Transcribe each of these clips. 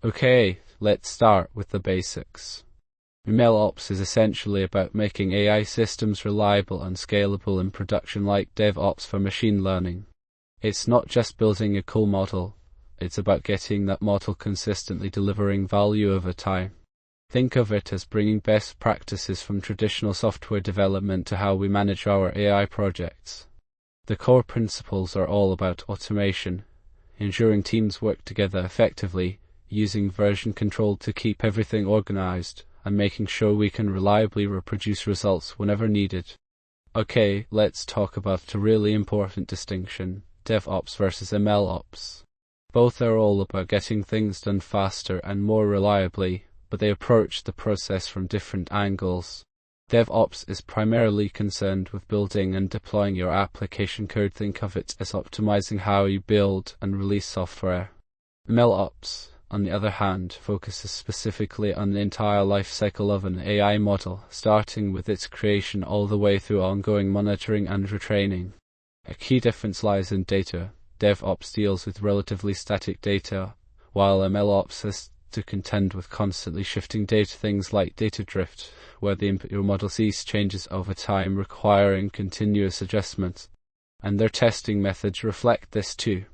Okay, let's start with the basics. MLOps is essentially about making AI systems reliable and scalable in production like DevOps for machine learning. It's not just building a cool model, it's about getting that model consistently delivering value over time. Think of it as bringing best practices from traditional software development to how we manage our AI projects. The core principles are all about automation, ensuring teams work together effectively, using version control to keep everything organized, and making sure we can reliably reproduce results whenever needed. Okay, let's talk about a really important distinction, DevOps versus MLOps. Both are all about getting things done faster and more reliably, but they approach the process from different angles. DevOps is primarily concerned with building and deploying your application code. Think of it as optimizing how you build and release software. MLOps, on the other hand, focuses specifically on the entire life cycle of an AI model, starting with its creation all the way through ongoing monitoring and retraining. A key difference lies in data. DevOps deals with relatively static data, while MLOps has to contend with constantly shifting data, things like data drift, where the input your model sees changes over time, requiring continuous adjustments, and their testing methods reflect this too.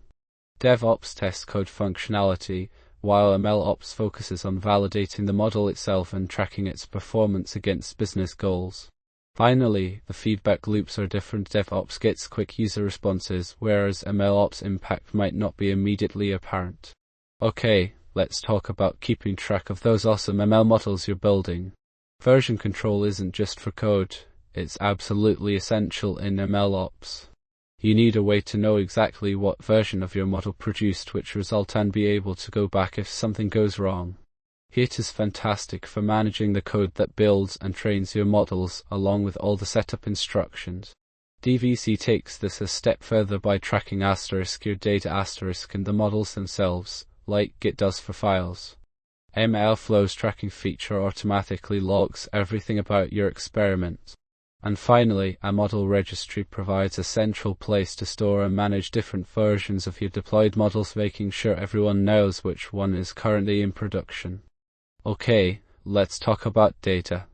DevOps tests code functionality, while MLOps focuses on validating the model itself and tracking its performance against business goals. Finally, the feedback loops are different. DevOps gets quick user responses, whereas MLOps impact might not be immediately apparent. Okay, let's talk about keeping track of those awesome ML models you're building. Version control isn't just for code, it's absolutely essential in MLOps. You need a way to know exactly what version of your model produced which result and be able to go back if something goes wrong. It is fantastic for managing the code that builds and trains your models along with all the setup instructions. DVC takes this a step further by tracking your data and the models themselves, like Git does for files. MLflow's tracking feature automatically logs everything about your experiment. And finally, a model registry provides a central place to store and manage different versions of your deployed models, making sure everyone knows which one is currently in production. Okay, let's talk about data.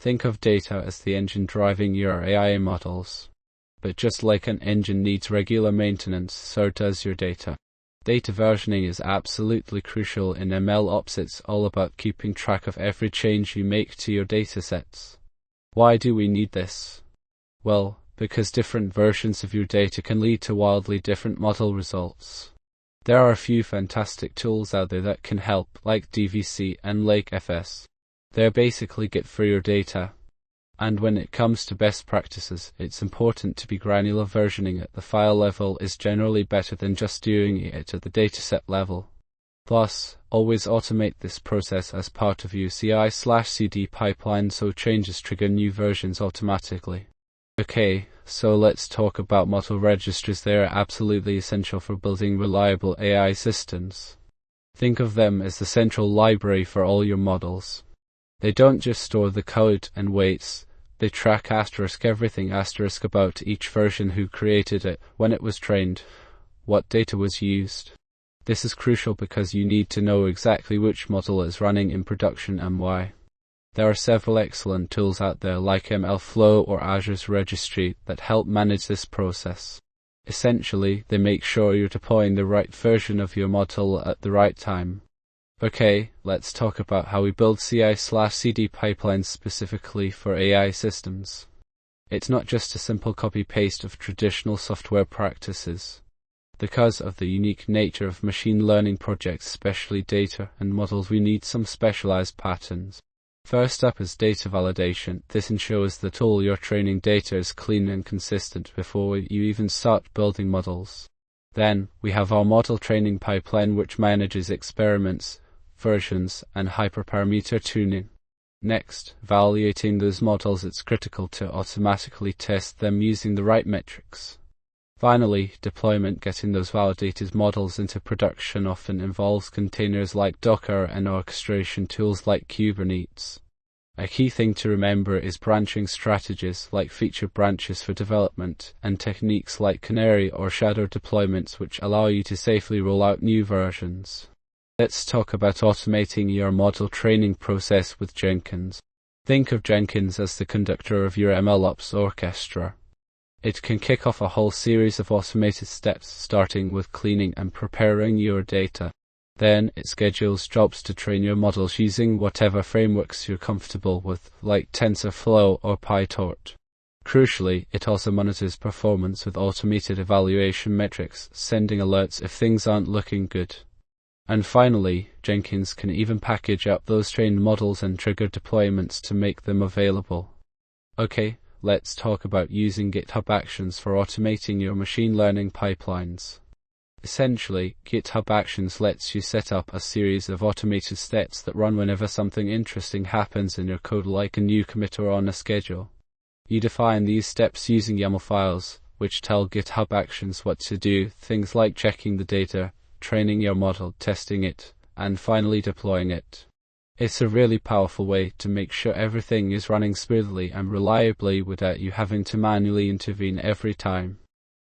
Think of data as the engine driving your AI models. But just like an engine needs regular maintenance, so does your data. Data versioning is absolutely crucial in MLOps. It's all about keeping track of every change you make to your datasets. Why do we need this? Well, because different versions of your data can lead to wildly different model results. There are a few fantastic tools out there that can help, like DVC and LakeFS. They're basically Git for your data. And when it comes to best practices, it's important to be granular. Versioning at the file level is generally better than just doing it at the dataset level. Plus, always automate this process as part of your CI/CD pipeline so changes trigger new versions automatically. Okay, so let's talk about model registries. They are absolutely essential for building reliable AI systems. Think of them as the central library for all your models. They don't just store the code and weights, they track everything about each version, who created it, when it was trained, what data was used. This is crucial because you need to know exactly which model is running in production and why. There are several excellent tools out there like MLflow or Azure's registry that help manage this process. Essentially, they make sure you're deploying the right version of your model at the right time. Okay, let's talk about how we build CI/CD pipelines specifically for AI systems. It's not just a simple copy-paste of traditional software practices. Because of the unique nature of machine learning projects, especially data and models, we need some specialized patterns. First up is data validation. This ensures the tool you're training data is clean and consistent before you even start building models. Then, we have our model training pipeline, which manages experiments, versions, and hyperparameter tuning. Next, evaluating those models. It's critical to automatically test them using the right metrics. Finally, deployment. Getting those validated models into production often involves containers like Docker and orchestration tools like Kubernetes. A key thing to remember is branching strategies like feature branches for development and techniques like canary or shadow deployments, which allow you to safely roll out new versions. Let's talk about automating your model training process with Jenkins. Think of Jenkins as the conductor of your MLOps orchestra. It can kick off a whole series of automated steps, starting with cleaning and preparing your data. Then it schedules jobs to train your models using whatever frameworks you're comfortable with, like TensorFlow or PyTorch. Crucially, it also monitors performance with automated evaluation metrics, sending alerts if things aren't looking good. And finally, Jenkins can even package up those trained models and trigger deployments to make them available. Okay, let's talk about using GitHub Actions for automating your machine learning pipelines. Essentially, GitHub Actions lets you set up a series of automated steps that run whenever something interesting happens in your code, like a new commit or on a schedule. You define these steps using YAML files, which tell GitHub Actions what to do, things like checking the data, training your model, testing it, and finally deploying it. It's a really powerful way to make sure everything is running smoothly and reliably without you having to manually intervene every time.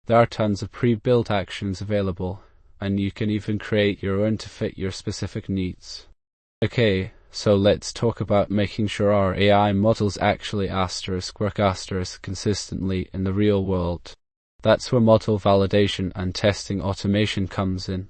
There are tons of pre-built actions available, and you can even create your own to fit your specific needs. Okay, so let's talk about making sure our AI models actually work consistently in the real world. That's where model validation and testing automation comes in.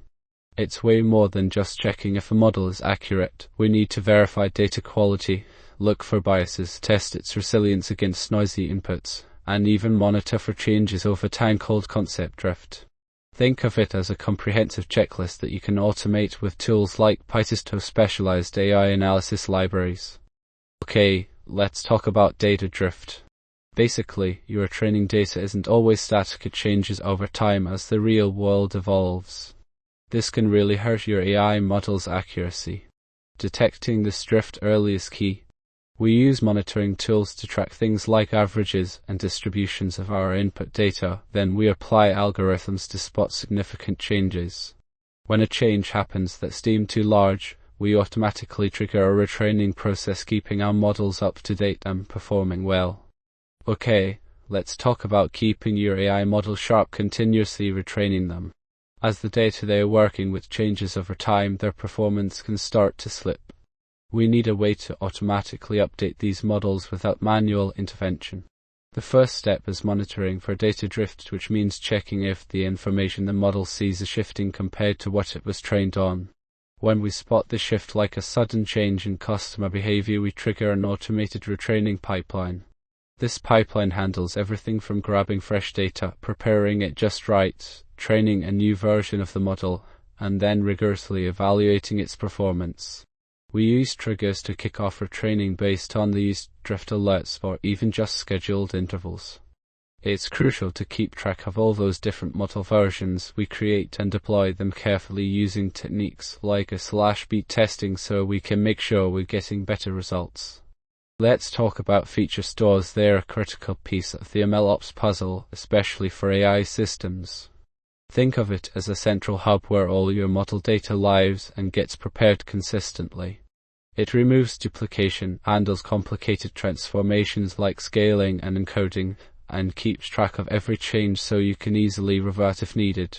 It's way more than just checking if a model is accurate. We need to verify data quality, look for biases, test its resilience against noisy inputs, and even monitor for changes over time called concept drift. Think of it as a comprehensive checklist that you can automate with tools like PyTest or specialized AI analysis libraries. Okay, let's talk about data drift. Basically, your training data isn't always static, it changes over time as the real world evolves. This can really hurt your AI model's accuracy. Detecting this drift early is key. We use monitoring tools to track things like averages and distributions of our input data, then we apply algorithms to spot significant changes. When a change happens that's deemed too large, we automatically trigger a retraining process, keeping our models up to date and performing well. Okay, let's talk about keeping your AI model sharp, continuously retraining them. As the data they are working with changes over time, their performance can start to slip. We need a way to automatically update these models without manual intervention. The first step is monitoring for data drift, which means checking if the information the model sees is shifting compared to what it was trained on. When we spot the shift, like a sudden change in customer behavior, we trigger an automated retraining pipeline. This pipeline handles everything from grabbing fresh data, preparing it just right, training a new version of the model, and then rigorously evaluating its performance. We use triggers to kick off retraining based on these drift alerts or even just scheduled intervals. It's crucial to keep track of all those different model versions we create and deploy them carefully using techniques like a /beat testing so we can make sure we're getting better results. Let's talk about feature stores. They're a critical piece of the MLOps puzzle, especially for AI systems. Think of it as a central hub where all your model data lives and gets prepared consistently. It removes duplication, handles complicated transformations like scaling and encoding, and keeps track of every change so you can easily revert if needed.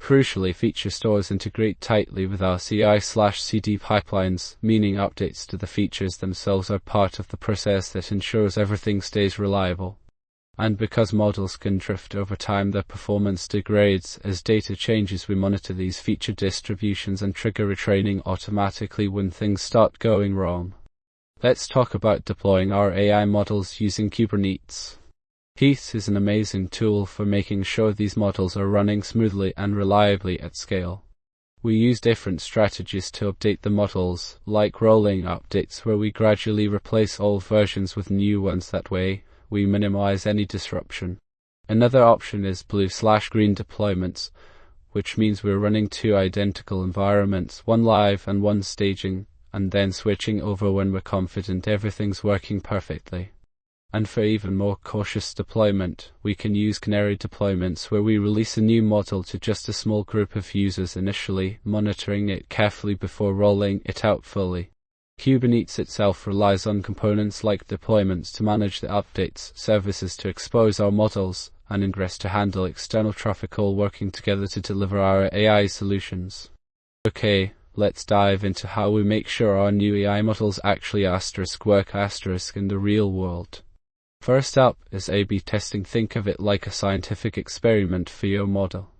Crucially, feature stores integrate tightly with our CI/CD pipelines, meaning updates to the features themselves are part of the process that ensures everything stays reliable. And because models can drift over time, their performance degrades as data changes. We monitor these feature distributions and trigger retraining automatically when things start going wrong. Let's talk about deploying our AI models using Kubernetes. Heath is an amazing tool for making sure these models are running smoothly and reliably at scale. We use different strategies to update the models, like rolling updates where we gradually replace old versions with new ones. That way, we minimize any disruption. Another option is blue/green deployments, which means we're running two identical environments, one live and one staging, and then switching over when we're confident everything's working perfectly. And for even more cautious deployment, we can use canary deployments where we release a new model to just a small group of users initially, monitoring it carefully before rolling it out fully. Kubernetes itself relies on components like deployments to manage the updates, services to expose our models, and ingress to handle external traffic, all working together to deliver our AI solutions. Okay, let's dive into how we make sure our new AI models actually work in the real world. First up is A/B testing. Think of it like a scientific experiment for your model.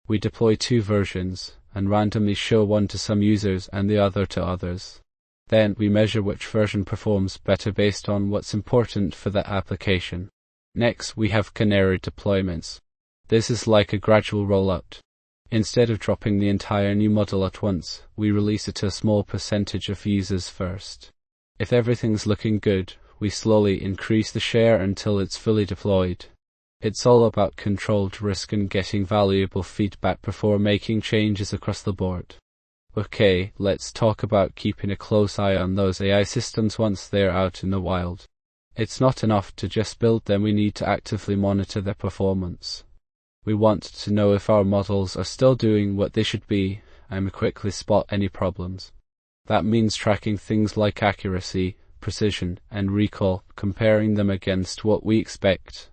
We deploy 2 versions and randomly show one to some users and the other to others. Then we measure which version performs better based on what's important for that application. Next, we have canary deployments. This is like a gradual rollout. Instead of dropping the entire new model at once, we release it to a small percentage of users first. If everything's looking good, we slowly increase the share until it's fully deployed. It's all about controlled risk and getting valuable feedback before making changes across the board. Okay, let's talk about keeping a close eye on those AI systems once they're out in the wild. It's not enough to just build them, we need to actively monitor their performance. We want to know if our models are still doing what they should be and quickly spot any problems. That means tracking things like accuracy, precision, and recall, comparing them against what we expect.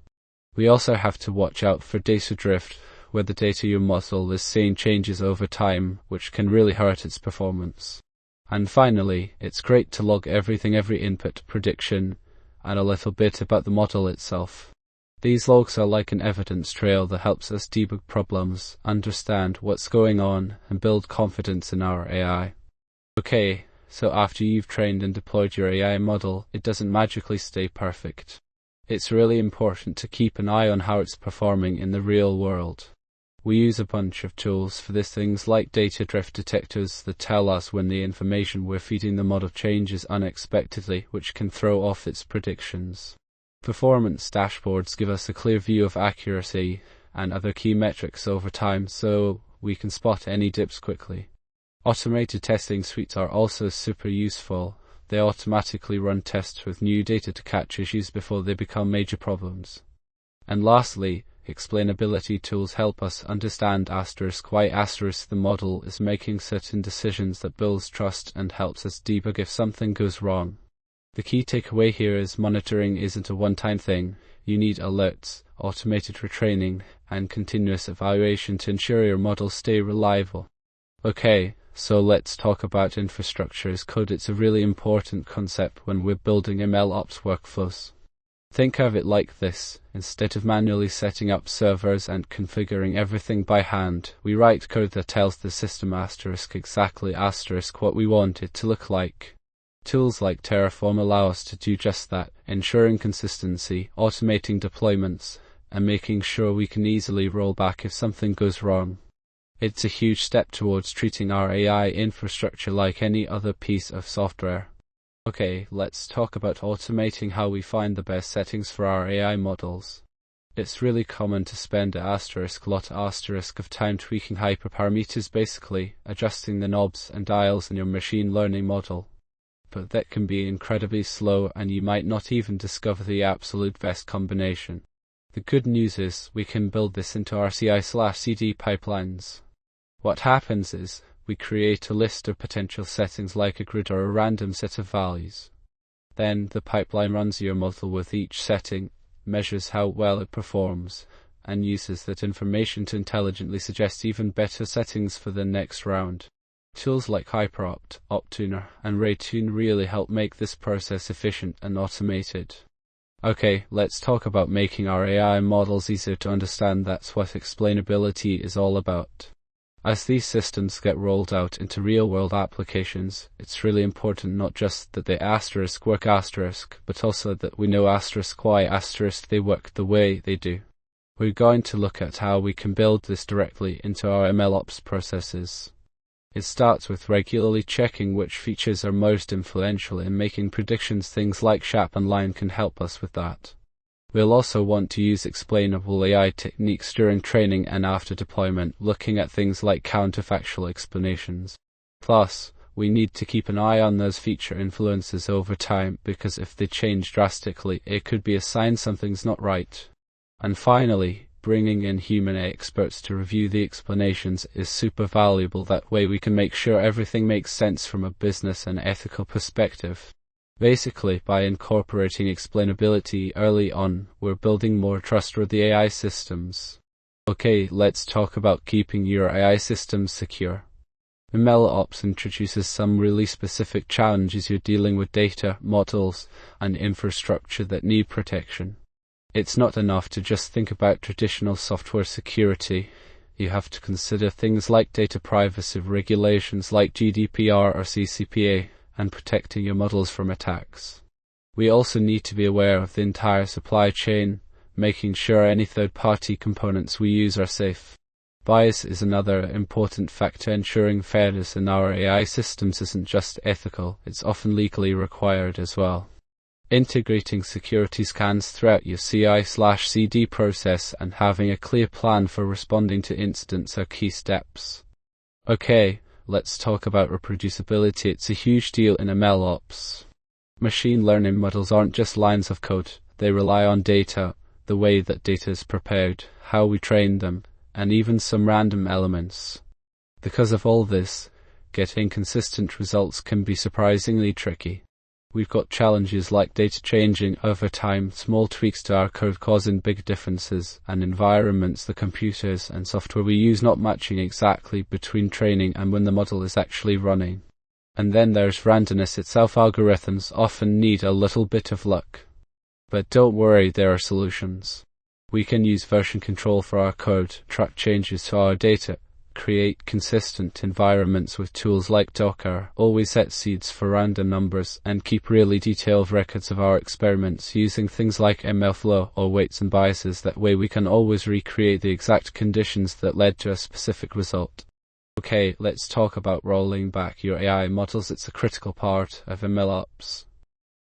We also have to watch out for data drift, where the data your model is seeing changes over time, which can really hurt its performance. And finally, it's great to log every input, prediction, and a little bit about the model itself. These logs are like an evidence trail that helps us debug problems, understand what's going on, and build confidence in our AI. Okay, so after you've trained and deployed your AI model, it doesn't magically stay perfect. It's really important to keep an eye on how it's performing in the real world. We use a bunch of tools for this, things like data drift detectors that tell us when the information we're feeding the model changes unexpectedly, which can throw off its predictions. Performance dashboards give us a clear view of accuracy and other key metrics over time, so we can spot any dips quickly. Automated testing suites are also super useful. They automatically run tests with new data to catch issues before they become major problems. And lastly, explainability tools help us understand why the model is making certain decisions that builds trust and helps us debug if something goes wrong. The key takeaway here is monitoring isn't a one-time thing. You need alerts, automated retraining, and continuous evaluation to ensure your models stay reliable. Okay, so let's talk about infrastructure as code. It's a really important concept when we're building MLOps workflows. Think of it like this: instead of manually setting up servers and configuring everything by hand, we write code that tells the system exactly what we want it to look like. Tools like Terraform allow us to do just that, ensuring consistency, automating deployments, and making sure we can easily roll back if something goes wrong. It's a huge step towards treating our AI infrastructure like any other piece of software. Okay, let's talk about automating how we find the best settings for our AI models. It's really common to spend a lot of time tweaking hyperparameters, basically adjusting the knobs and dials in your machine learning model. But that can be incredibly slow and you might not even discover the absolute best combination. The good news is we can build this into our CI/CD pipelines. What happens is, we create a list of potential settings like a grid or a random set of values. Then the pipeline runs your model with each setting, measures how well it performs, and uses that information to intelligently suggest even better settings for the next round. Tools like HyperOpt, OptTuner, and RayTune really help make this process efficient and automated. Okay, let's talk about making our AI models easier to understand. That's what explainability is all about. As these systems get rolled out into real-world applications, it's really important not just that they work but also that we know why they work the way they do. We're going to look at how we can build this directly into our MLOps processes. It starts with regularly checking which features are most influential in making predictions. Things like SHAP and Line can help us with that. We'll also want to use explainable AI techniques during training and after deployment, looking at things like counterfactual explanations. Plus, we need to keep an eye on those feature influences over time, because if they change drastically, it could be a sign something's not right. And finally, bringing in human experts to review the explanations is super valuable. That way we can make sure everything makes sense from a business and ethical perspective. Basically, by incorporating explainability early on, we're building more trustworthy AI systems. Okay, let's talk about keeping your AI systems secure. MLOps introduces some really specific challenges. You're dealing with data, models, and infrastructure that need protection. It's not enough to just think about traditional software security. You have to consider things like data privacy regulations like GDPR or CCPA, and protecting your models from attacks. We also need to be aware of the entire supply chain, making sure any third-party components we use are safe. Bias is another important factor. Ensuring fairness in our AI systems isn't just ethical, it's often legally required as well. Integrating security scans throughout your CI/CD process and having a clear plan for responding to incidents are key steps. Okay, let's talk about reproducibility. It's a huge deal in MLOps. Machine learning models aren't just lines of code. They rely on data, the way that data is prepared, how we train them, and even some random elements. Because of all this, getting consistent results can be surprisingly tricky. We've got challenges like data changing over time, small tweaks to our code causing big differences, and environments, the computers and software we use not matching exactly between training and when the model is actually running. And then there's randomness itself. Algorithms often need a little bit of luck. But don't worry, there are solutions. We can use version control for our code, track changes to our data, create consistent environments with tools like Docker, always set seeds for random numbers, and keep really detailed records of our experiments using things like MLflow or weights and biases. That way we can always recreate the exact conditions that led to a specific result. Okay, let's talk about rolling back your AI models. It's a critical part of MLOps.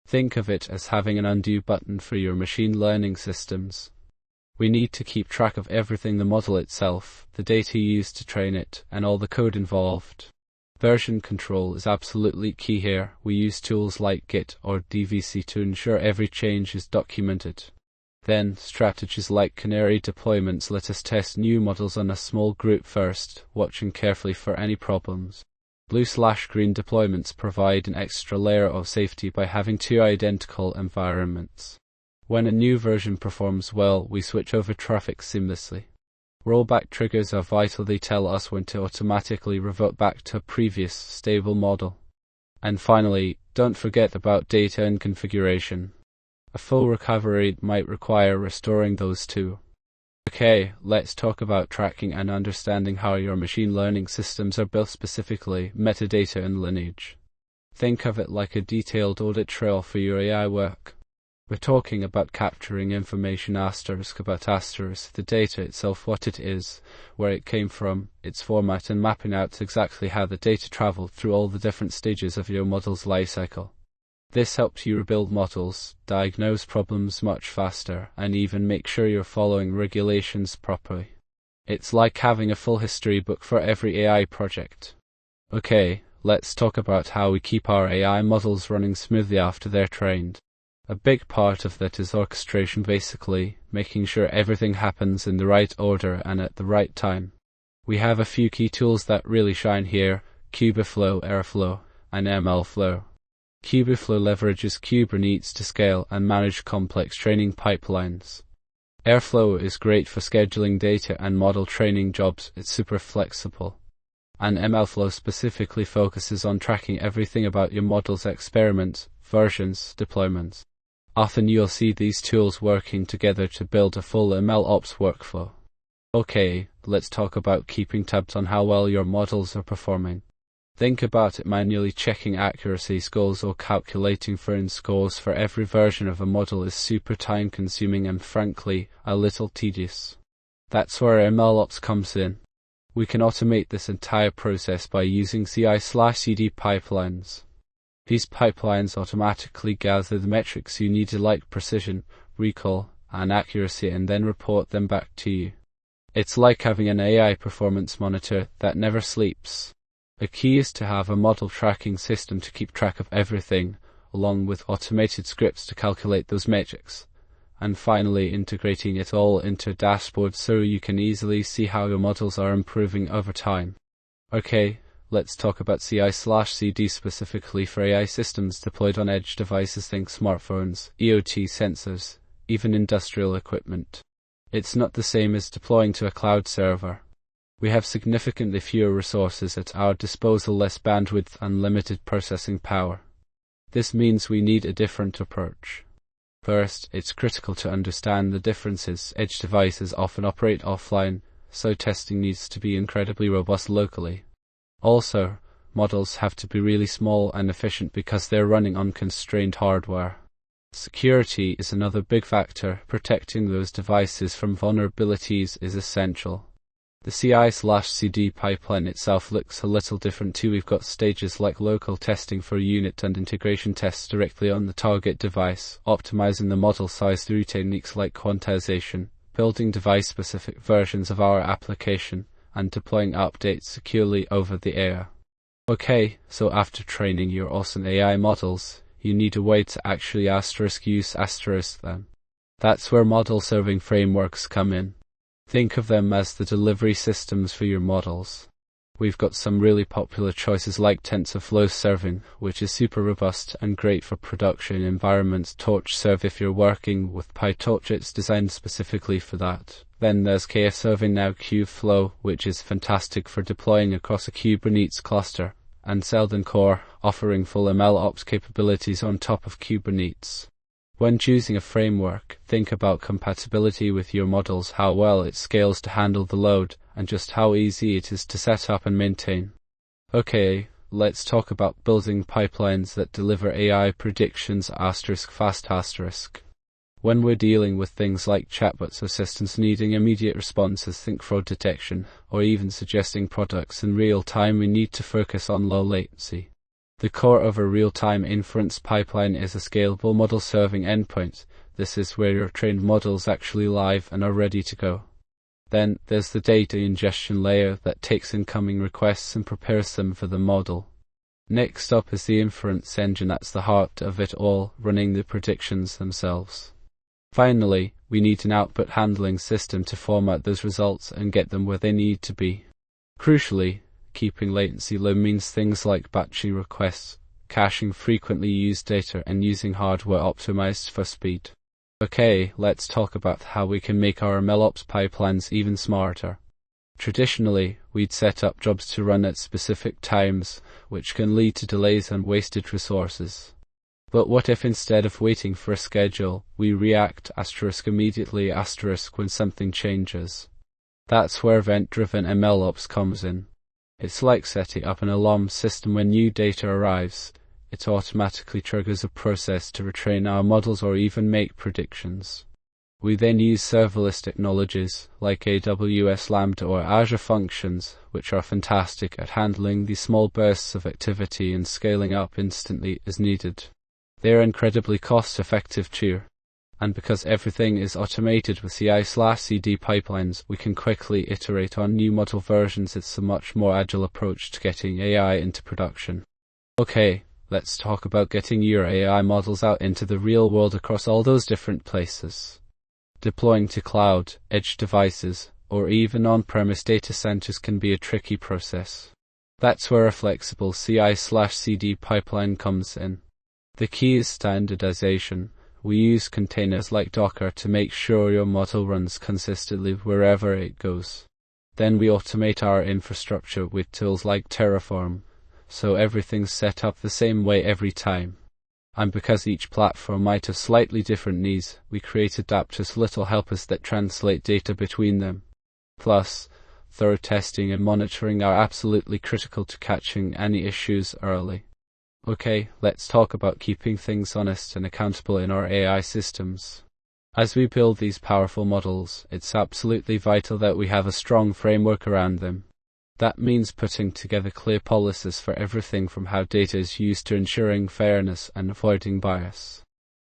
Think of it as having an undo button for your machine learning systems. We need to keep track of everything: the model itself, the data used to train it, and all the code involved. Version control is absolutely key here. We use tools like Git or DVC to ensure every change is documented. Then, strategies like canary deployments let us test new models on a small group first, watching carefully for any problems. Blue/green deployments provide an extra layer of safety by having two identical environments. When a new version performs well, we switch over traffic seamlessly. Rollback triggers are vital. They tell us when to automatically revert back to a previous stable model. And finally, don't forget about data and configuration. A full recovery might require restoring those too. Okay, let's talk about tracking and understanding how your machine learning systems are built, specifically metadata and lineage. Think of it like a detailed audit trail for your AI work. We're talking about capturing information about the data itself, what it is, where it came from, its format, and mapping out exactly how the data traveled through all the different stages of your model's lifecycle. This helps you rebuild models, diagnose problems much faster, and even make sure you're following regulations properly. It's like having a full history book for every AI project. Okay, let's talk about how we keep our AI models running smoothly after they're trained. A big part of that is orchestration, basically, making sure everything happens in the right order and at the right time. We have a few key tools that really shine here: Kubeflow, Airflow, and MLflow. Kubeflow leverages Kubernetes to scale and manage complex training pipelines. Airflow is great for scheduling data and model training jobs. It's super flexible. And MLflow specifically focuses on tracking everything about your model's experiments, versions, deployments. Often you'll see these tools working together to build a full MLOps workflow. Okay, let's talk about keeping tabs on how well your models are performing. Think about it: manually checking accuracy scores or calculating fern scores for every version of a model is super time consuming and frankly, a little tedious. That's where MLOps comes in. We can automate this entire process by using CI/CD pipelines. These pipelines automatically gather the metrics you need, like precision, recall, and accuracy, and then report them back to you. It's like having an AI performance monitor that never sleeps. The key is to have a model tracking system to keep track of everything, along with automated scripts to calculate those metrics. And finally, integrating it all into a dashboard so you can easily see how your models are improving over time. Okay, let's talk about CI/CD specifically for AI systems deployed on edge devices. Think smartphones, IoT sensors, even industrial equipment. It's not the same as deploying to a cloud server. We have significantly fewer resources at our disposal, less bandwidth, and limited processing power. This means we need a different approach. First, it's critical to understand the differences. Edge devices often operate offline, so testing needs to be incredibly robust locally. Also, models have to be really small and efficient because they're running on constrained hardware. Security is another big factor. Protecting those devices from vulnerabilities is essential. The CI/CD pipeline itself looks a little different too. We've got stages like local testing for unit and integration tests directly on the target device, optimizing the model size through techniques like quantization, building device-specific versions of our application, and deploying updates securely over the air. Okay, so after training your awesome AI models, you need a way to actually use them. That's where model serving frameworks come in. Think of them as the delivery systems for your models. We've got some really popular choices like TensorFlow Serving, which is super robust and great for production environments. TorchServe if you're working with PyTorch, it's designed specifically for that. Then there's KServing now Kubeflow, which is fantastic for deploying across a Kubernetes cluster, and Selden Core, offering full MLOps capabilities on top of Kubernetes. When choosing a framework, think about compatibility with your models, how well it scales to handle the load, and just how easy it is to set up and maintain. Okay, let's talk about building pipelines that deliver AI predictions *fast*. When we're dealing with things like chatbots or systems needing immediate responses, think fraud detection, or even suggesting products in real time, we need to focus on low latency. The core of a real-time inference pipeline is a scalable model-serving endpoint. This is where your trained models actually live and are ready to go. Then there's the data ingestion layer that takes incoming requests and prepares them for the model. Next up is the inference engine. That's the heart of it all, running the predictions themselves. Finally, we need an output handling system to format those results and get them where they need to be. Crucially, keeping latency low means things like batching requests, caching frequently used data, and using hardware optimized for speed. Okay, let's talk about how we can make our MLOps pipelines even smarter. Traditionally, we'd set up jobs to run at specific times, which can lead to delays and wasted resources. But what if instead of waiting for a schedule, we react immediately when something changes? That's where event-driven MLOps comes in. It's like setting up an alarm system when new data arrives. It automatically triggers a process to retrain our models or even make predictions. We then use serverless technologies like AWS Lambda or Azure Functions, which are fantastic at handling these small bursts of activity and scaling up instantly as needed. They're incredibly cost-effective too. And because everything is automated with CI/CD pipelines, we can quickly iterate on new model versions. It's a much more agile approach to getting AI into production. Okay, let's talk about getting your AI models out into the real world across all those different places. Deploying to cloud, edge devices, or even on-premise data centers can be a tricky process. That's where a flexible CI/CD pipeline comes in. The key is standardization. We use containers like Docker to make sure your model runs consistently wherever it goes. Then we automate our infrastructure with tools like Terraform, so everything's set up the same way every time. And because each platform might have slightly different needs, we create adapters, little helpers that translate data between them. Plus, thorough testing and monitoring are absolutely critical to catching any issues early. Okay, let's talk about keeping things honest and accountable in our AI systems. As we build these powerful models, it's absolutely vital that we have a strong framework around them. That means putting together clear policies for everything from how data is used to ensuring fairness and avoiding bias.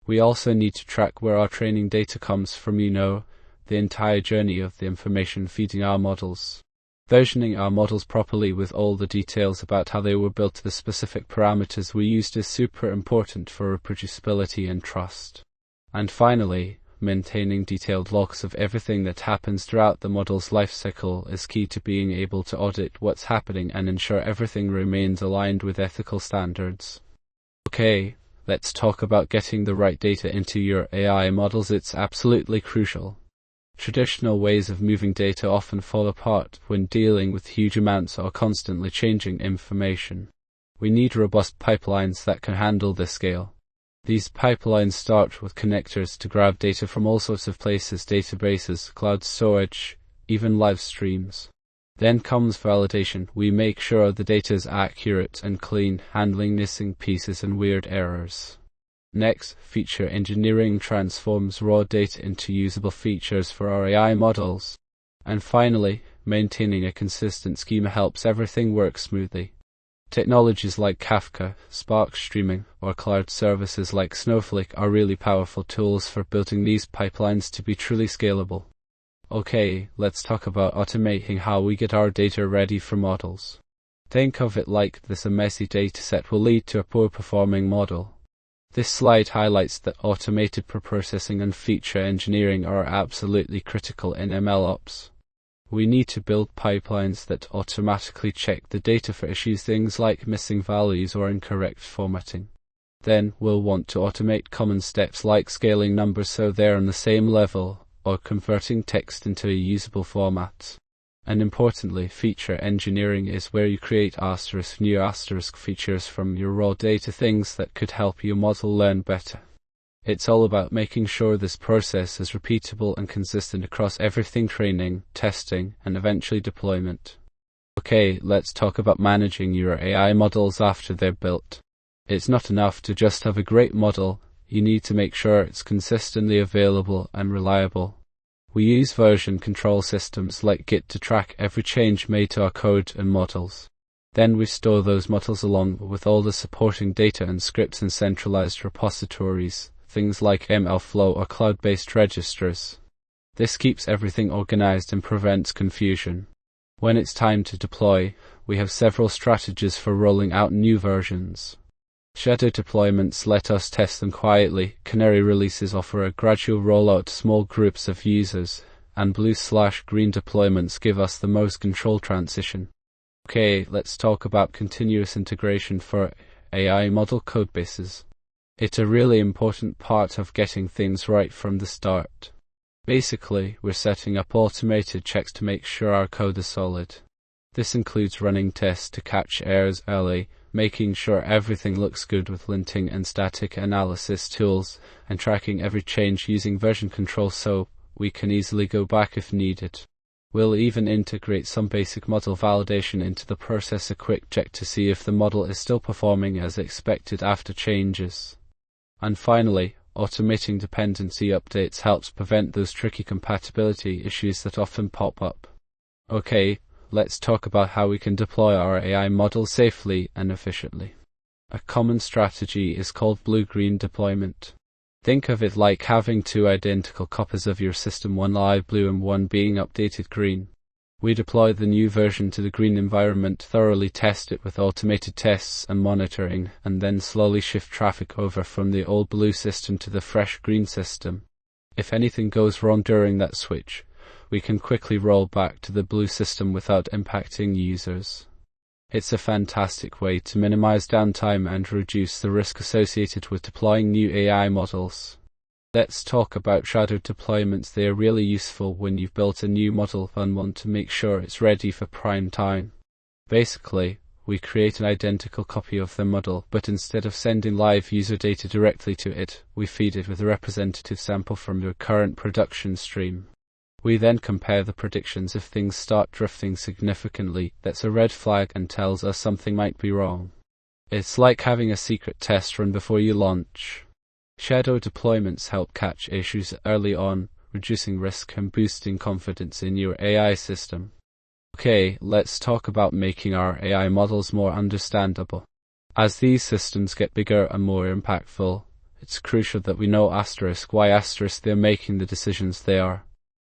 We also need to track where our training data comes from, the entire journey of the information feeding our models. Versioning our models properly with all the details about how they were built to the specific parameters we used is super important for reproducibility and trust. And finally, maintaining detailed logs of everything that happens throughout the model's lifecycle is key to being able to audit what's happening and ensure everything remains aligned with ethical standards. Okay, let's talk about getting the right data into your AI models. It's absolutely crucial. Traditional ways of moving data often fall apart when dealing with huge amounts or constantly changing information. We need robust pipelines that can handle this scale. These pipelines start with connectors to grab data from all sorts of places, databases, cloud storage, even live streams. Then comes validation. We make sure the data is accurate and clean, handling missing pieces and weird errors. Next, feature engineering transforms raw data into usable features for our AI models. And finally, maintaining a consistent schema helps everything work smoothly. Technologies like Kafka, Spark Streaming, or cloud services like Snowflake are really powerful tools for building these pipelines to be truly scalable. Okay, let's talk about automating how we get our data ready for models. Think of it like this: a messy dataset will lead to a poor performing model. This slide highlights that automated preprocessing and feature engineering are absolutely critical in MLOps. We need to build pipelines that automatically check the data for issues, things like missing values or incorrect formatting. Then we'll want to automate common steps like scaling numbers so they're on the same level, or converting text into a usable format. And importantly, feature engineering is where you create new features from your raw data, things that could help your model learn better. It's all about making sure this process is repeatable and consistent across everything: training, testing, and eventually deployment. Okay, let's talk about managing your AI models after they're built. It's not enough to just have a great model, you need to make sure it's consistently available and reliable. We use version control systems like Git to track every change made to our code and models. Then we store those models along with all the supporting data and scripts in centralized repositories, things like MLflow or cloud-based registers. This keeps everything organized and prevents confusion. When it's time to deploy, we have several strategies for rolling out new versions. Shadow deployments let us test them quietly, canary releases offer a gradual rollout to small groups of users, and blue/green deployments give us the most controlled transition. Okay, let's talk about continuous integration for AI model codebases. It's a really important part of getting things right from the start. Basically, we're setting up automated checks to make sure our code is solid. This includes running tests to catch errors early, making sure everything looks good with linting and static analysis tools, and tracking every change using version control so we can easily go back if needed. We'll even integrate some basic model validation into the process, a quick check to see if the model is still performing as expected after changes. And finally, automating dependency updates helps prevent those tricky compatibility issues that often pop up. Okay, let's talk about how we can deploy our AI models safely and efficiently. A common strategy is called blue-green deployment. Think of it like having two identical copies of your system, one live blue and one being updated green. We deploy the new version to the green environment, thoroughly test it with automated tests and monitoring, and then slowly shift traffic over from the old blue system to the fresh green system. If anything goes wrong during that switch, we can quickly roll back to the blue system without impacting users. It's a fantastic way to minimize downtime and reduce the risk associated with deploying new AI models. Let's talk about shadow deployments. They are really useful when you've built a new model and want to make sure it's ready for prime time. Basically, we create an identical copy of the model, but instead of sending live user data directly to it, we feed it with a representative sample from your current production stream. We then compare the predictions. If things start drifting significantly, that's a red flag and tells us something might be wrong. It's like having a secret test run before you launch. Shadow deployments help catch issues early on, reducing risk and boosting confidence in your AI system. Okay, let's talk about making our AI models more understandable. As these systems get bigger and more impactful, it's crucial that we know why they're making the decisions they are.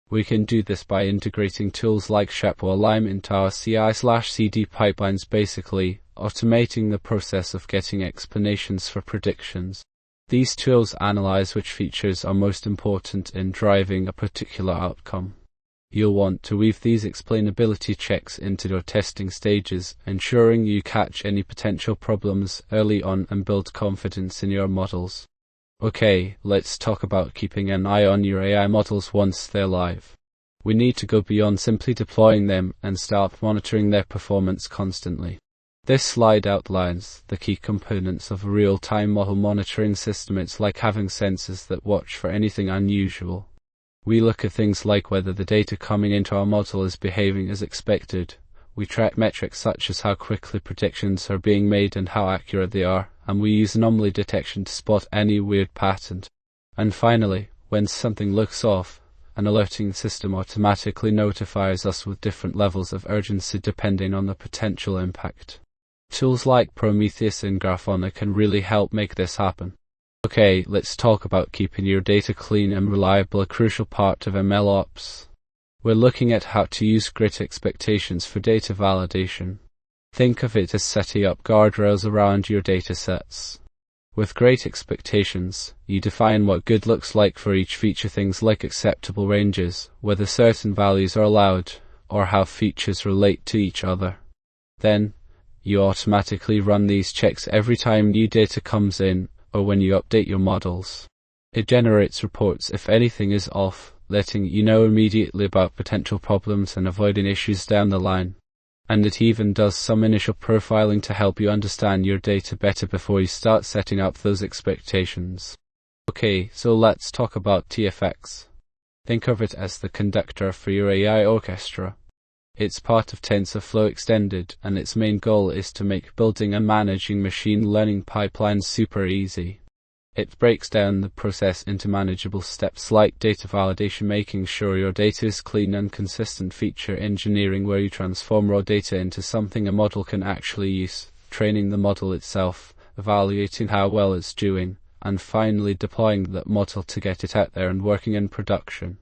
We can do this by integrating tools like Shep or Lime into our CI/CD pipelines, basically automating the process of getting explanations for predictions. These tools analyze which features are most important in driving a particular outcome. You'll want to weave these explainability checks into your testing stages, ensuring you catch any potential problems early on and build confidence in your models. Okay, let's talk about keeping an eye on your AI models once they're live. We need to go beyond simply deploying them and start monitoring their performance constantly. This slide outlines the key components of a real-time model monitoring system. It's like having sensors that watch for anything unusual. We look at things like whether the data coming into our model is behaving as expected. We track metrics such as how quickly predictions are being made and how accurate they are, and we use anomaly detection to spot any weird pattern. And finally, when something looks off, an alerting system automatically notifies us with different levels of urgency depending on the potential impact. Tools like Prometheus and Grafana can really help make this happen. Okay, let's talk about keeping your data clean and reliable, a crucial part of MLOps. We're looking at how to use great expectations for data validation. Think of it as setting up guardrails around your datasets. With great expectations, you define what good looks like for each feature, things like acceptable ranges, whether certain values are allowed, or how features relate to each other. Then, you automatically run these checks every time new data comes in, or when you update your models. It generates reports if anything is off, letting you know immediately about potential problems and avoiding issues down the line. And it even does some initial profiling to help you understand your data better before you start setting up those expectations. Okay, so let's talk about TFX. Think of it as the conductor for your AI orchestra. It's part of TensorFlow Extended, and its main goal is to make building and managing machine learning pipelines super easy. It breaks down the process into manageable steps like data validation, making sure your data is clean and consistent, feature engineering where you transform raw data into something a model can actually use, training the model itself, evaluating how well it's doing, and finally deploying that model to get it out there and working in production.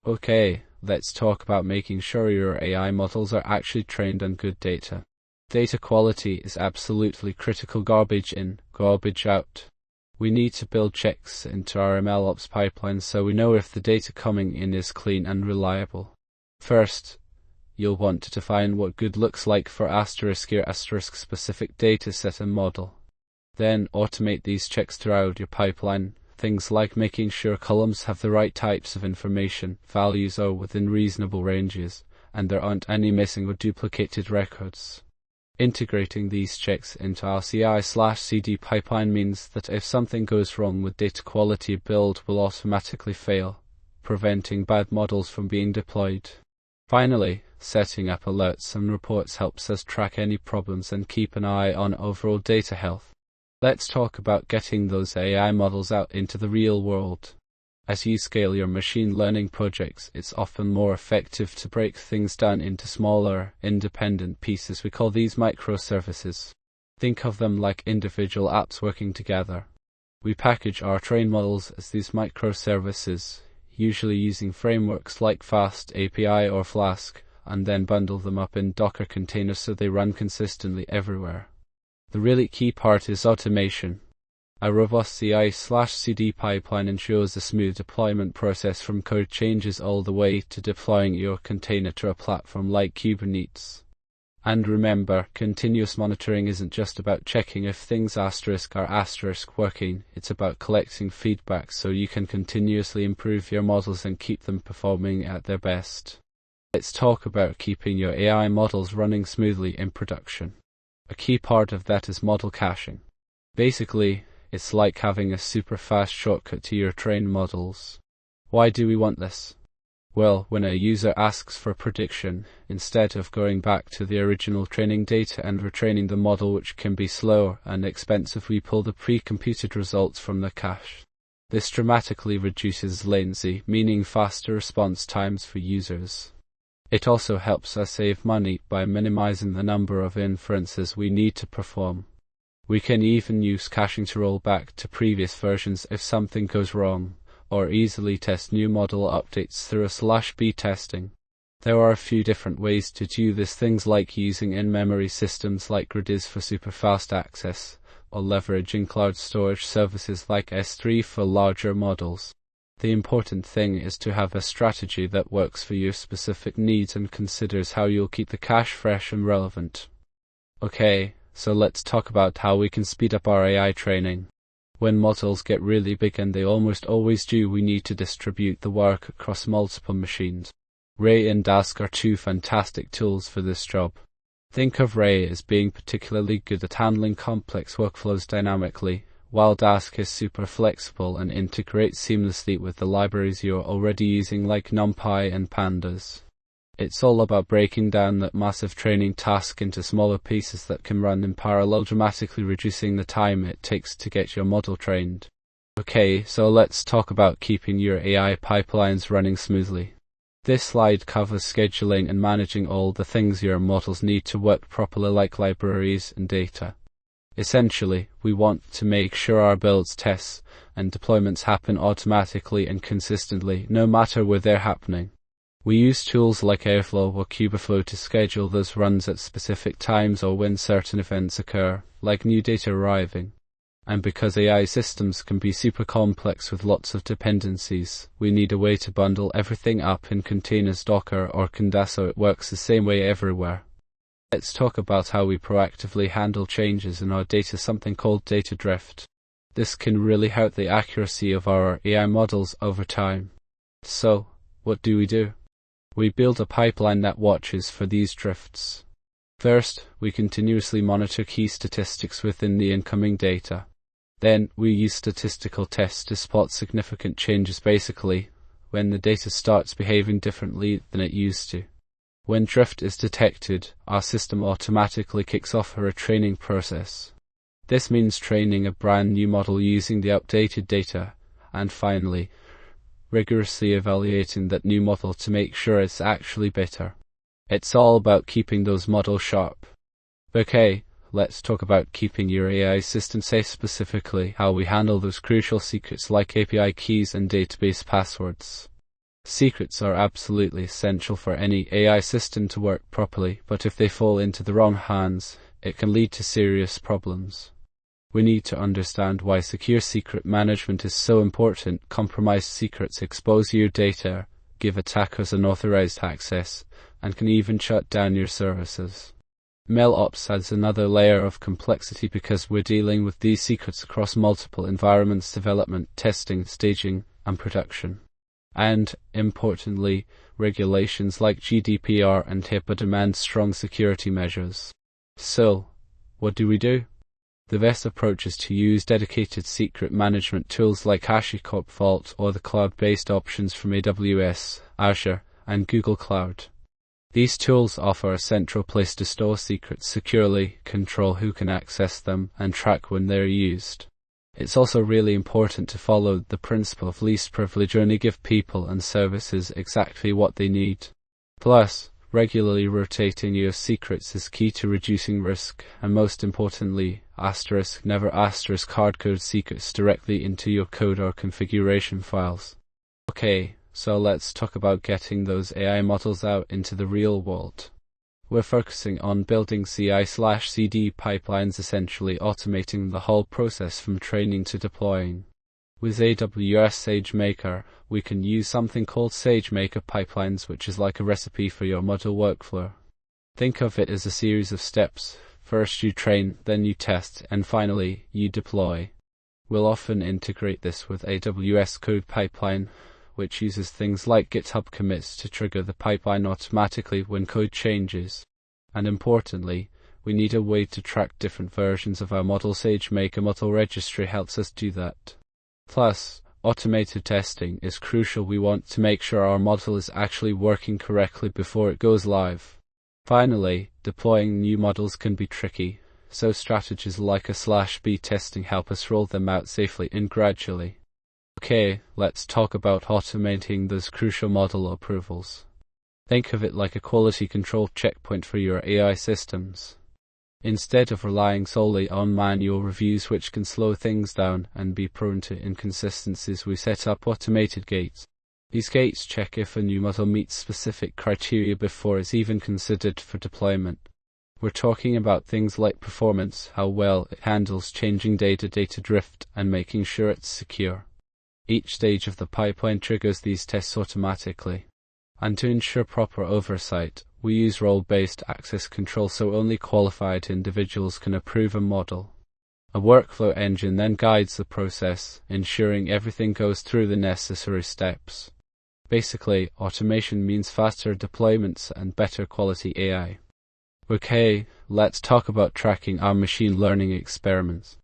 Okay, let's talk about making sure your AI models are actually trained on good data. Data quality is absolutely critical. Garbage in, garbage out. We need to build checks into our MLOps pipeline so we know if the data coming in is clean and reliable. First, you'll want to define what good looks like for your asterisk specific dataset and model. Then automate these checks throughout your pipeline. Things like making sure columns have the right types of information, values are within reasonable ranges, and there aren't any missing or duplicated records. Integrating these checks into our CI/CD pipeline means that if something goes wrong with data quality, build will automatically fail, preventing bad models from being deployed. Finally, setting up alerts and reports helps us track any problems and keep an eye on overall data health. Let's talk about getting those AI models out into the real world. As you scale your machine learning projects, it's often more effective to break things down into smaller, independent pieces. We call these microservices. Think of them like individual apps working together. We package our trained models as these microservices, usually using frameworks like Fast API or Flask, and then bundle them up in Docker containers so they run consistently everywhere. The really key part is automation. A robust CI/CD pipeline ensures a smooth deployment process from code changes all the way to deploying your container to a platform like Kubernetes. And remember, continuous monitoring isn't just about checking if things are working, it's about collecting feedback so you can continuously improve your models and keep them performing at their best. Let's talk about keeping your AI models running smoothly in production. A key part of that is model caching. Basically, it's like having a super fast shortcut to your trained models. Why do we want this? Well, when a user asks for a prediction, instead of going back to the original training data and retraining the model, which can be slow and expensive, we pull the pre-computed results from the cache. This dramatically reduces latency, meaning faster response times for users. It also helps us save money by minimizing the number of inferences we need to perform. We can even use caching to roll back to previous versions if something goes wrong, or easily test new model updates through /B testing. There are a few different ways to do this, things like using in-memory systems like Redis for super fast access, or leveraging cloud storage services like S3 for larger models. The important thing is to have a strategy that works for your specific needs and considers how you'll keep the cache fresh and relevant. Okay, so let's talk about how we can speed up our AI training. When models get really big, and they almost always do, we need to distribute the work across multiple machines. Ray and Dask are two fantastic tools for this job. Think of Ray as being particularly good at handling complex workflows dynamically, while Dask is super flexible and integrates seamlessly with the libraries you're already using like NumPy and Pandas. It's all about breaking down that massive training task into smaller pieces that can run in parallel, dramatically reducing the time it takes to get your model trained. Okay, so let's talk about keeping your AI pipelines running smoothly. This slide covers scheduling and managing all the things your models need to work properly, like libraries and data. Essentially, we want to make sure our builds, tests, and deployments happen automatically and consistently, no matter where they're happening. We use tools like Airflow or Kubeflow to schedule those runs at specific times or when certain events occur, like new data arriving. And because AI systems can be super complex with lots of dependencies, we need a way to bundle everything up in containers, Docker, or Conda so it works the same way everywhere. Let's talk about how we proactively handle changes in our data, something called data drift. This can really hurt the accuracy of our AI models over time. So, what do? We build a pipeline that watches for these drifts. First, we continuously monitor key statistics within the incoming data. Then, we use statistical tests to spot significant changes, basically, when the data starts behaving differently than it used to. When drift is detected, our system automatically kicks off a retraining process. This means training a brand new model using the updated data, and finally, rigorously evaluating that new model to make sure it's actually better. It's all about keeping those models sharp. Okay, let's talk about keeping your AI system safe, specifically how we handle those crucial secrets like API keys and database passwords. Secrets are absolutely essential for any AI system to work properly, but if they fall into the wrong hands, it can lead to serious problems. We need to understand why secure secret management is so important. Compromised secrets expose your data, give attackers unauthorized access, and can even shut down your services. MLOps adds another layer of complexity because we're dealing with these secrets across multiple environments: development, testing, staging, and production. And, importantly, regulations like GDPR and HIPAA demand strong security measures. So, what do? The best approach is to use dedicated secret management tools like HashiCorp Vault or the cloud-based options from AWS, Azure, and Google Cloud. These tools offer a central place to store secrets securely, control who can access them, and track when they're used. It's also really important to follow the principle of least privilege. Only give people and services exactly what they need. Plus, regularly rotating your secrets is key to reducing risk, and most importantly, never hardcode secrets directly into your code or configuration files. Okay, so let's talk about getting those AI models out into the real world. We're focusing on building CI/CD pipelines, essentially automating the whole process from training to deploying. With AWS SageMaker, we can use something called SageMaker pipelines, which is like a recipe for your model workflow. Think of it as a series of steps. First you train, then you test, and finally you deploy. We'll often integrate this with AWS Code Pipeline, which uses things like GitHub commits to trigger the pipeline automatically when code changes. And importantly, we need a way to track different versions of our model. SageMaker Model Registry helps us do that. Plus, automated testing is crucial. We want to make sure our model is actually working correctly before it goes live. Finally, deploying new models can be tricky, so strategies like a /B testing help us roll them out safely and gradually. Okay, let's talk about automating those crucial model approvals. Think of it like a quality control checkpoint for your AI systems. Instead of relying solely on manual reviews, which can slow things down and be prone to inconsistencies, we set up automated gates. These gates check if a new model meets specific criteria before it's even considered for deployment. We're talking about things like performance, how well it handles changing data drift, and making sure it's secure. Each stage of the pipeline triggers these tests automatically. And to ensure proper oversight, we use role-based access control so only qualified individuals can approve a model. A workflow engine then guides the process, ensuring everything goes through the necessary steps. Basically, automation means faster deployments and better quality AI. Okay, let's talk about tracking our machine learning experiments.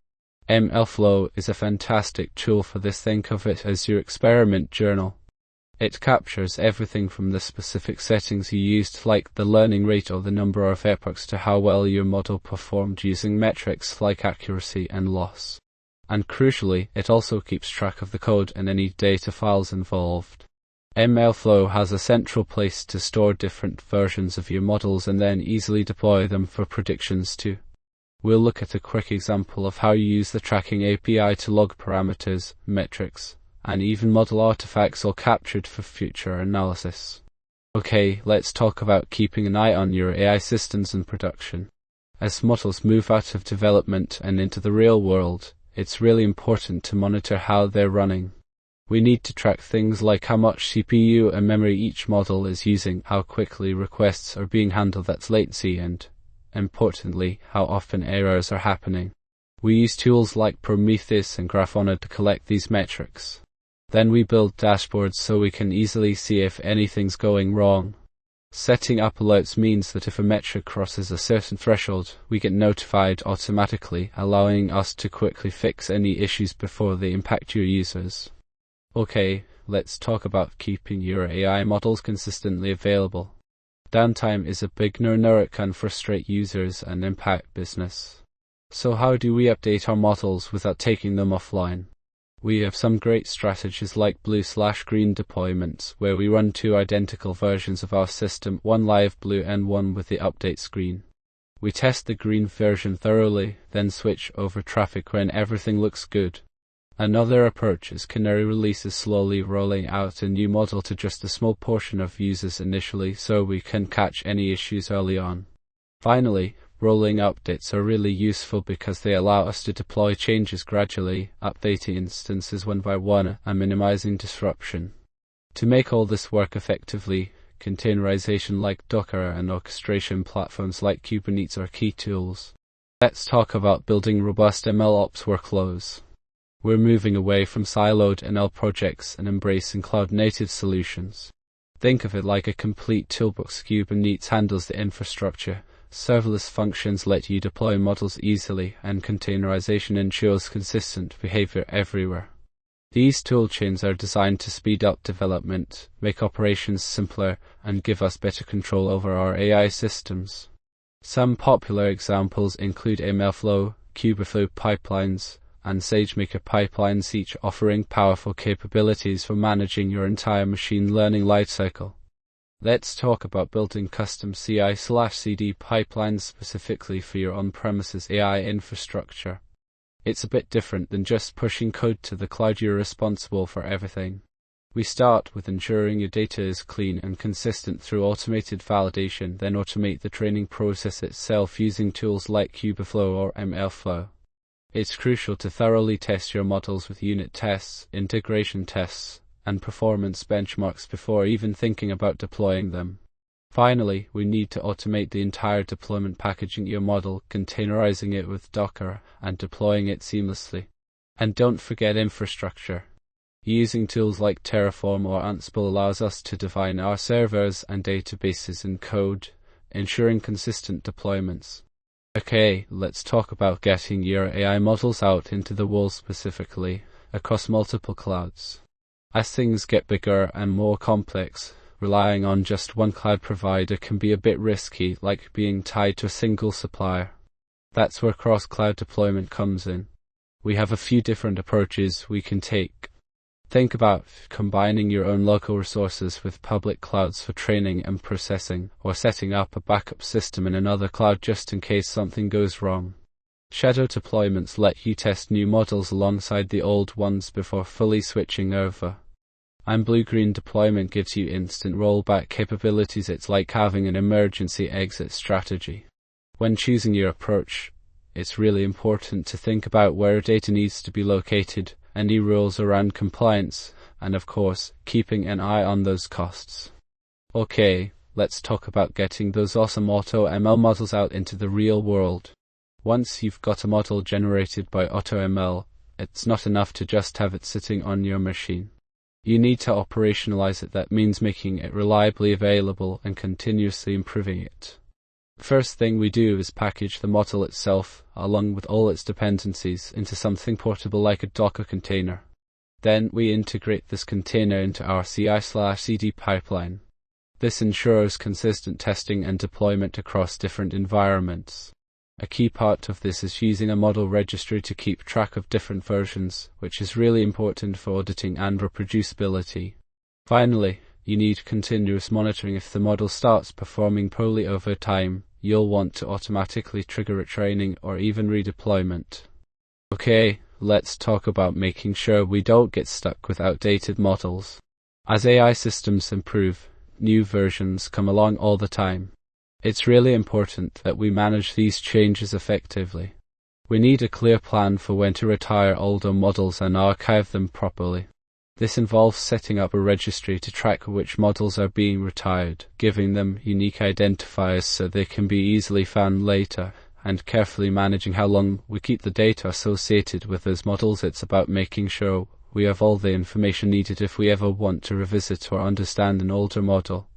MLflow is a fantastic tool for this. Think of it as your experiment journal. It captures everything from the specific settings you used, like the learning rate or the number of epochs, to how well your model performed using metrics like accuracy and loss. And crucially, it also keeps track of the code and any data files involved. MLflow has a central place to store different versions of your models and then easily deploy them for predictions too. We'll look at a quick example of how you use the tracking API to log parameters, metrics, and even model artifacts all captured for future analysis. Okay, let's talk about keeping an eye on your AI systems in production. As models move out of development and into the real world, it's really important to monitor how they're running. We need to track things like how much CPU and memory each model is using, how quickly requests are being handled, that's latency, and, importantly, how often errors are happening. We use tools like Prometheus and Grafana to collect these metrics. Then we build dashboards so we can easily see if anything's going wrong. Setting up alerts means that if a metric crosses a certain threshold, we get notified automatically, allowing us to quickly fix any issues before they impact your users. Okay, let's talk about keeping your AI models consistently available. Downtime is a big no-no. It can frustrate users and impact business. So how do we update our models without taking them offline? We have some great strategies like blue/green deployments, where we run two identical versions of our system, one live blue and one with the update screen. We test the green version thoroughly, then switch over traffic when everything looks good. Another approach is canary releases, slowly rolling out a new model to just a small portion of users initially so we can catch any issues early on. Finally, rolling updates are really useful because they allow us to deploy changes gradually, updating instances one by one and minimizing disruption. To make all this work effectively, containerization like Docker and orchestration platforms like Kubernetes are key tools. Let's talk about building robust MLOps workflows. We're moving away from siloed ML projects and embracing cloud-native solutions. Think of it like a complete toolbox. Kubernetes handles the infrastructure, serverless functions let you deploy models easily, and containerization ensures consistent behavior everywhere. These toolchains are designed to speed up development, make operations simpler, and give us better control over our AI systems. Some popular examples include MLflow, Kubeflow pipelines, and SageMaker pipelines, each offering powerful capabilities for managing your entire machine learning lifecycle. Let's talk about building custom CI/CD pipelines specifically for your on-premises AI infrastructure. It's a bit different than just pushing code to the cloud. You're responsible for everything. We start with ensuring your data is clean and consistent through automated validation, then automate the training process itself using tools like Kubeflow or MLflow. It's crucial to thoroughly test your models with unit tests, integration tests, and performance benchmarks before even thinking about deploying them. Finally, we need to automate the entire deployment, packaging your model, containerizing it with Docker, and deploying it seamlessly. And don't forget infrastructure. Using tools like Terraform or Ansible allows us to define our servers and databases in code, ensuring consistent deployments. Okay, let's talk about getting your AI models out into the world, specifically across multiple clouds. As things get bigger and more complex, relying on just one cloud provider can be a bit risky, like being tied to a single supplier. That's where cross-cloud deployment comes in. We have a few different approaches we can take. Think about combining your own local resources with public clouds for training and processing, or setting up a backup system in another cloud just in case something goes wrong. Shadow deployments let you test new models alongside the old ones before fully switching over. And blue-green deployment gives you instant rollback capabilities. It's like having an emergency exit strategy. When choosing your approach, it's really important to think about where data needs to be located, any rules around compliance, and of course, keeping an eye on those costs. Okay, let's talk about getting those awesome auto ML models out into the real world. Once you've got a model generated by AutoML, it's not enough to just have it sitting on your machine. You need to operationalize it. That means making it reliably available and continuously improving it. First thing we do is package the model itself, along with all its dependencies, into something portable like a Docker container. Then we integrate this container into our CI/CD pipeline. This ensures consistent testing and deployment across different environments. A key part of this is using a model registry to keep track of different versions, which is really important for auditing and reproducibility. Finally, you need continuous monitoring. If the model starts performing poorly over time, you'll want to automatically trigger retraining or even redeployment. Okay, let's talk about making sure we don't get stuck with outdated models. As AI systems improve, new versions come along all the time. It's really important that we manage these changes effectively. We need a clear plan for when to retire older models and archive them properly. This involves setting up a registry to track which models are being retired, giving them unique identifiers so they can be easily found later, and carefully managing how long we keep the data associated with those models. It's about making sure we have all the information needed if we ever want to revisit or understand an older model.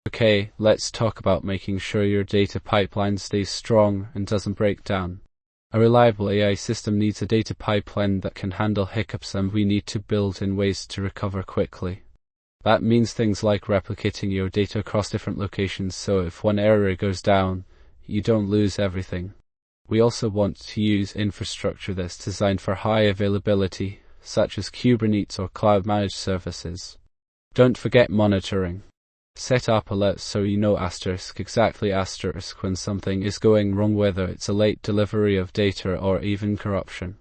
Okay, let's talk about making sure your data pipeline stays strong and doesn't break down. A reliable AI system needs a data pipeline that can handle hiccups, and we need to build in ways to recover quickly. That means things like replicating your data across different locations, so if one area goes down, you don't lose everything. We also want to use infrastructure that's designed for high availability, such as Kubernetes or cloud-managed services. Don't forget monitoring. Set up alerts so you know exactly when something is going wrong, whether it's a late delivery of data or even corruption.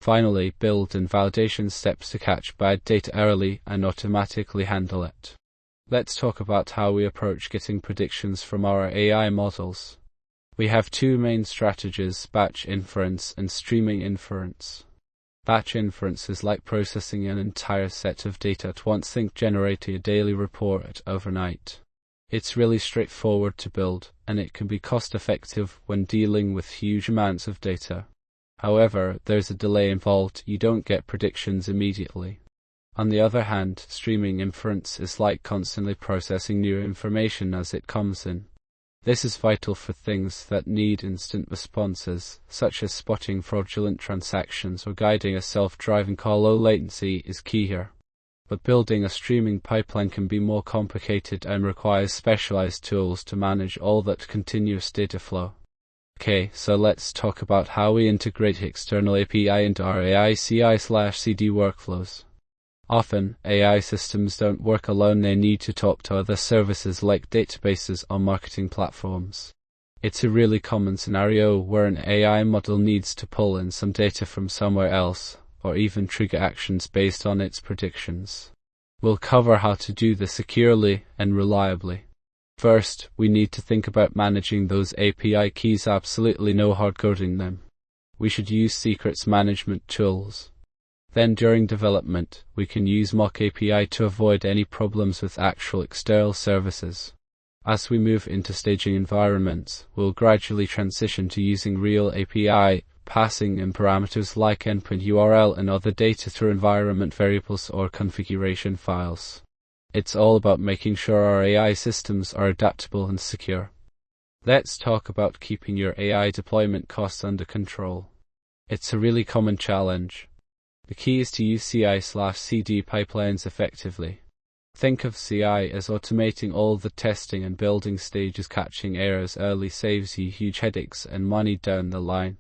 Finally, build in validation steps to catch bad data early and automatically handle it. Let's talk about how we approach getting predictions from our AI models. We have two main strategies: batch inference and streaming inference. Batch inference is like processing an entire set of data at once. Think generating a daily report overnight. It's really straightforward to build, and it can be cost-effective when dealing with huge amounts of data. However, there's a delay involved. You don't get predictions immediately. On the other hand, streaming inference is like constantly processing new information as it comes in. This is vital for things that need instant responses, such as spotting fraudulent transactions or guiding a self-driving car. Low latency is key here. But building a streaming pipeline can be more complicated and requires specialized tools to manage all that continuous data flow. Okay, so let's talk about how we integrate external API into our AI CI/CD workflows. Often, AI systems don't work alone. They need to talk to other services like databases or marketing platforms. It's a really common scenario where an AI model needs to pull in some data from somewhere else, or even trigger actions based on its predictions. We'll cover how to do this securely and reliably. First, we need to think about managing those API keys. Absolutely no hard-coding them. We should use secrets management tools. Then during development, we can use mock API to avoid any problems with actual external services. As we move into staging environments, we'll gradually transition to using real API, passing in parameters like endpoint URL and other data through environment variables or configuration files. It's all about making sure our AI systems are adaptable and secure. Let's talk about keeping your AI deployment costs under control. It's a really common challenge. The key is to use CI/CD pipelines effectively. Think of CI as automating all the testing and building stages. Catching errors early saves you huge headaches and money down the line.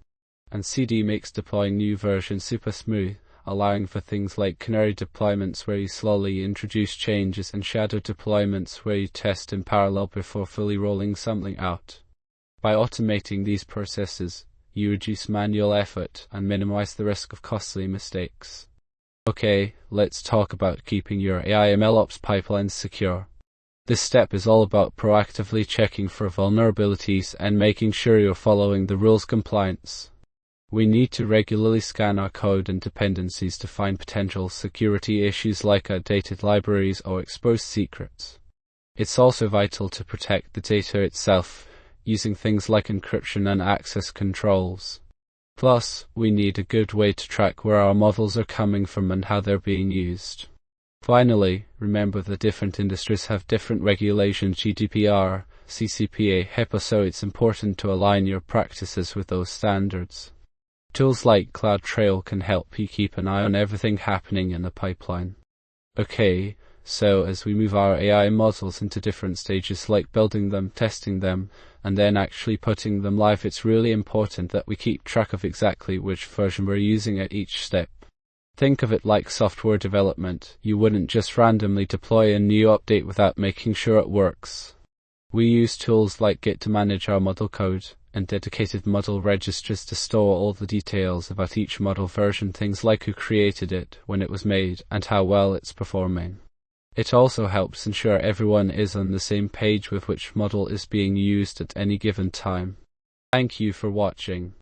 And CD makes deploying new versions super smooth, allowing for things like canary deployments where you slowly introduce changes and shadow deployments where you test in parallel before fully rolling something out. By automating these processes, you reduce manual effort and minimize the risk of costly mistakes. Okay, let's talk about keeping your AI MLOps pipelines secure. This step is all about proactively checking for vulnerabilities and making sure you're following the rules compliance. We need to regularly scan our code and dependencies to find potential security issues like outdated libraries or exposed secrets. It's also vital to protect the data itself. using things like encryption and access controls. Plus, we need a good way to track where our models are coming from and how they're being used. Finally, remember that different industries have different regulations, GDPR, CCPA, HIPAA, so it's important to align your practices with those standards. Tools like CloudTrail can help you keep an eye on everything happening in the pipeline. Okay, so as we move our AI models into different stages like building them, testing them, and then actually putting them live, it's really important that we keep track of exactly which version we're using at each step. Think of it like software development. You wouldn't just randomly deploy a new update without making sure it works. We use tools like Git to manage our model code, and dedicated model registries to store all the details about each model version, things like who created it, when it was made, and how well it's performing. It also helps ensure everyone is on the same page with which model is being used at any given time. Thank you for watching.